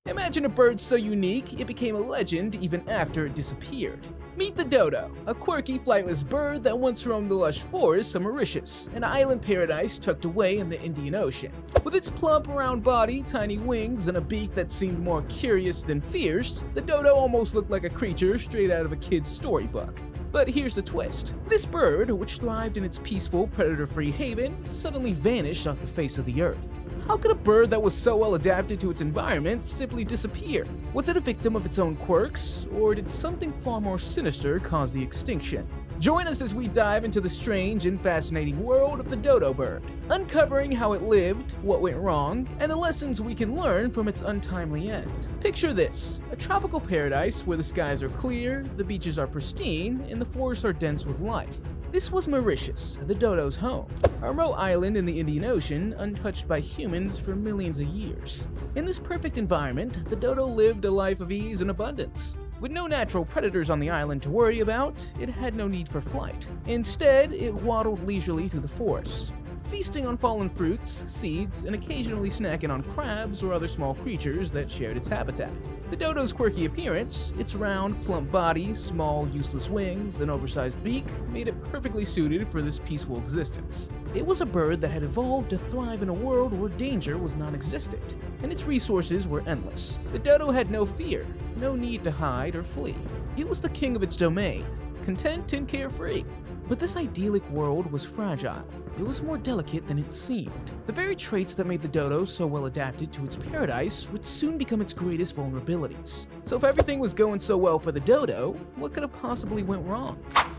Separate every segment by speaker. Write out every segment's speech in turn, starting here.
Speaker 1: Imagine a bird so unique, it became a legend even after it disappeared. Meet the dodo, a quirky flightless bird that once roamed the lush forests of Mauritius, an island paradise tucked away in the Indian Ocean. With its plump, round body, tiny wings, and a beak that seemed more curious than fierce, the dodo almost looked like a creature straight out of a kid's storybook. But here's the twist. This bird, which thrived in its peaceful, predator-free haven, suddenly vanished off the face of the earth. How could a bird that was so well adapted to its environment simply disappear? Was it a victim of its own quirks, or did something far more sinister cause the extinction? Join us as we dive into the strange and fascinating world of the dodo bird, uncovering how it lived, what went wrong, and the lessons we can learn from its untimely end. Picture this: a tropical paradise where the skies are clear, the beaches are pristine, and the forests are dense with life. This was Mauritius, the dodo's home, a remote island in the Indian Ocean untouched by humans for millions of years. In this perfect environment, the dodo lived a life of ease and abundance. With no natural predators on the island to worry about, it had no need for flight. Instead, it waddled leisurely through the forests, feasting on fallen fruits, seeds, and occasionally snacking on crabs or other small creatures that shared its habitat. The dodo's quirky appearance, its round, plump body, small, useless wings, and oversized beak made it perfectly suited for this peaceful existence. It was a bird that had evolved to thrive in a world where danger was non-existent, and its resources were endless. The dodo had no fear, no need to hide or flee. It was the king of its domain, content and carefree. But this idyllic world was fragile. It was more delicate than it seemed. The very traits that made the dodo so well adapted to its paradise would soon become its greatest vulnerabilities. So if everything was going so well for the dodo, what could have possibly went wrong?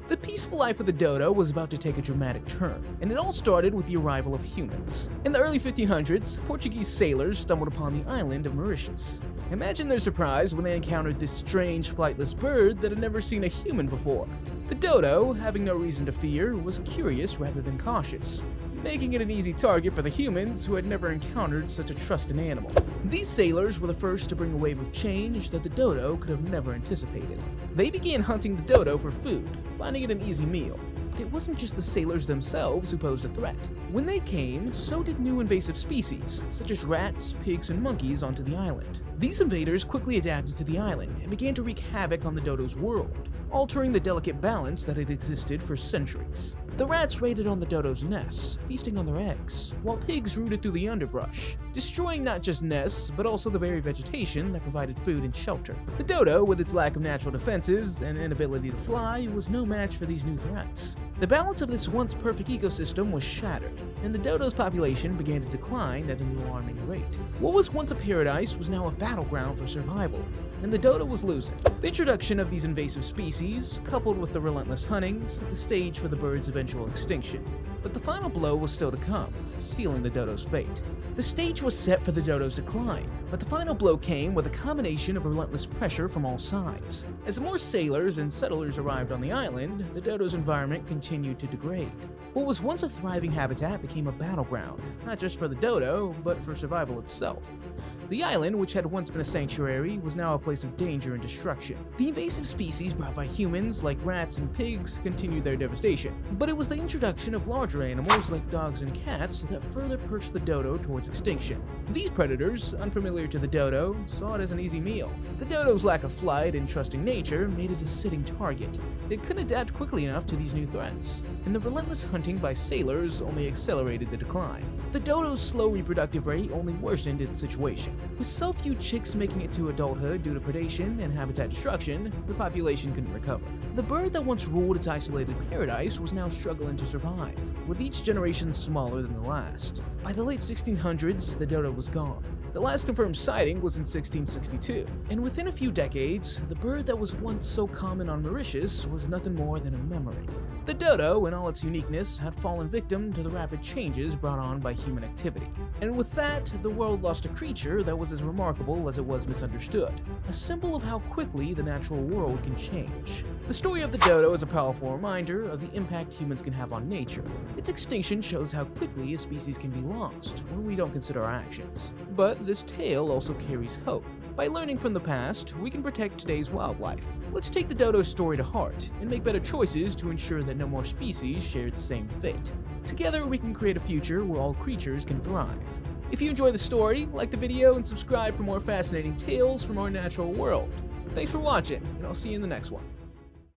Speaker 1: The peaceful life of the dodo was about to take a dramatic turn, and it all started with the arrival of humans. In the early 1500s, Portuguese sailors stumbled upon the island of Mauritius. Imagine their surprise when they encountered this strange, flightless bird that had never seen a human before. The dodo, having no reason to fear, was curious rather than cautious, making it an easy target for the humans who had never encountered such a trusted animal. These sailors were the first to bring a wave of change that the dodo could have never anticipated. They began hunting the dodo for food, finding it an easy meal. But it wasn't just the sailors themselves who posed a threat. When they came, so did new invasive species, such as rats, pigs, and monkeys onto the island. These invaders quickly adapted to the island and began to wreak havoc on the dodo's world, altering the delicate balance that had existed for centuries. The rats raided on the dodo's nests, feasting on their eggs, while pigs rooted through the underbrush, destroying not just nests, but also the very vegetation that provided food and shelter. The dodo, with its lack of natural defenses and inability to fly, was no match for these new threats. The balance of this once perfect ecosystem was shattered, and the dodo's population began to decline at an alarming rate. What was once a paradise was now a battleground for survival, and the dodo was losing. The introduction of these invasive species, coupled with the relentless hunting, set the stage for the bird's eventual extinction. But the final blow was still to come, sealing the dodo's fate. The stage was set for the dodo's decline, but the final blow came with a combination of relentless pressure from all sides. As more sailors and settlers arrived on the island, the dodo's environment continued to degrade. What was once a thriving habitat became a battleground, not just for the dodo, but for survival itself. The island, which had once been a sanctuary, was now a place of danger and destruction. The invasive species brought by humans, like rats and pigs, continued their devastation. But it was the introduction of larger animals, like dogs and cats, that further pushed the dodo towards extinction. These predators, unfamiliar to the dodo, saw it as an easy meal. The dodo's lack of flight and trusting nature made it a sitting target. It couldn't adapt quickly enough to these new threats, and the relentless hunting by sailors only accelerated the decline. The dodo's slow reproductive rate only worsened its situation. With so few chicks making it to adulthood due to predation and habitat destruction, the population couldn't recover. The bird that once ruled its isolated paradise was now struggling to survive, with each generation smaller than the last. By the late 1600s, the dodo was gone. The last confirmed sighting was in 1662, and within a few decades, the bird that was once so common on Mauritius was nothing more than a memory. The dodo, in all its uniqueness, had fallen victim to the rapid changes brought on by human activity. And with that, the world lost a creature that was as remarkable as it was misunderstood, a symbol of how quickly the natural world can change. The story of the dodo is a powerful reminder of the impact humans can have on nature. Its extinction shows how quickly a species can be lost when we don't consider our actions. But this tale also carries hope. By learning from the past, we can protect today's wildlife. Let's take the dodo's story to heart and make better choices to ensure that no more species share its same fate. Together, we can create a future where all creatures can thrive. If you enjoy the story, like the video and subscribe for more fascinating tales from our natural world. Thanks for watching, and I'll see you in the next one.